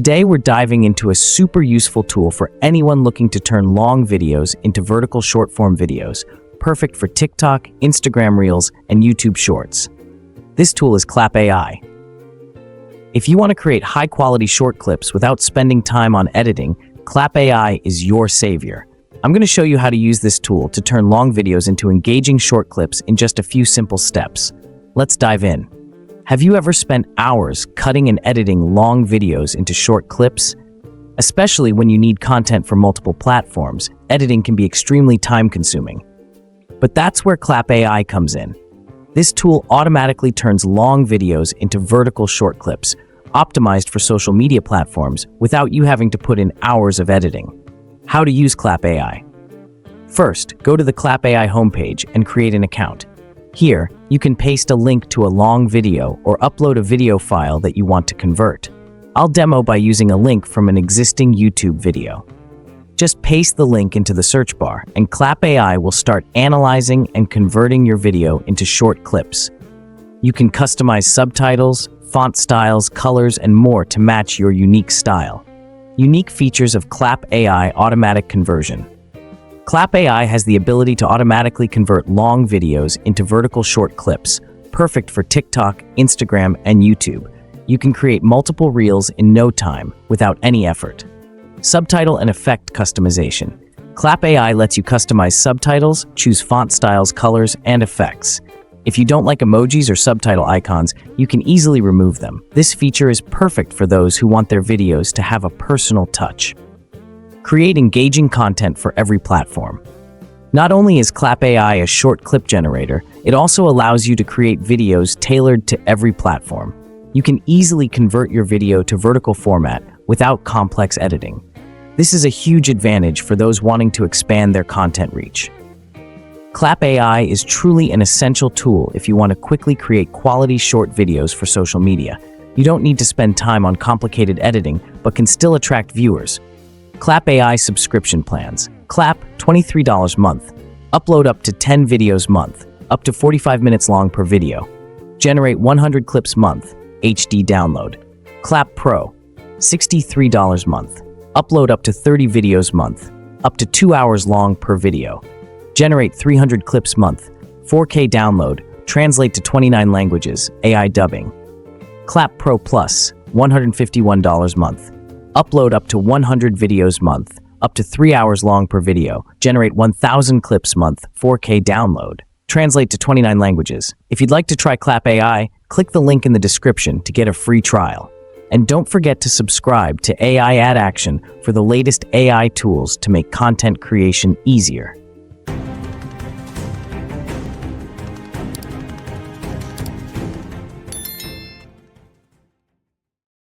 Today we're diving into a super useful tool for anyone looking to turn long videos into vertical short-form videos, perfect for TikTok, Instagram Reels, and YouTube Shorts. This tool is Klap AI. If you want to create high-quality short clips without spending time on editing, Klap AI is your savior. I'm going to show you how to use this tool to turn long videos into engaging short clips in just a few simple steps. Let's dive in. Have you ever spent hours cutting and editing long videos into short clips? Especially when you need content for multiple platforms, editing can be extremely time-consuming. But that's where Klap AI comes in. This tool automatically turns long videos into vertical short clips, optimized for social media platforms without you having to put in hours of editing. How to use Klap AI. First, go to the Klap AI homepage and create an account. Here, you can paste a link to a long video or upload a video file that you want to convert. I'll demo by using a link from an existing YouTube video. Just paste the link into the search bar, and Klap AI will start analyzing and converting your video into short clips. You can customize subtitles, font styles, colors, and more to match your unique style. Unique features of Klap AI automatic conversion. Klap AI has the ability to automatically convert long videos into vertical short clips, perfect for TikTok, Instagram, and YouTube. You can create multiple reels in no time without any effort. Subtitle and effect customization. Klap AI lets you customize subtitles, choose font styles, colors, and effects. If you don't like emojis or subtitle icons, you can easily remove them. This feature is perfect for those who want their videos to have a personal touch. Create engaging content for every platform. Not only is Klap AI a short clip generator, it also allows you to create videos tailored to every platform. You can easily convert your video to vertical format without complex editing. This is a huge advantage for those wanting to expand their content reach. Klap AI is truly an essential tool if you want to quickly create quality short videos for social media. You don't need to spend time on complicated editing, but can still attract viewers. Klap AI subscription plans. Klap, $23 month. Upload up to 10 videos month, up to 45 minutes long per video. Generate 100 clips month, HD download. Klap Pro, $63 month. Upload up to 30 videos month, up to 2 hours long per video. Generate 300 clips month, 4K download, translate to 29 languages, AI dubbing. Klap Pro Plus, $151 month. Upload up to 100 videos month, up to 3 hours long per video. Generate 1,000 clips month, 4K download. Translate to 29 languages. If you'd like to try Klap AI, click the link in the description to get a free trial. And don't forget to subscribe to AI Ad Action for the latest AI tools to make content creation easier.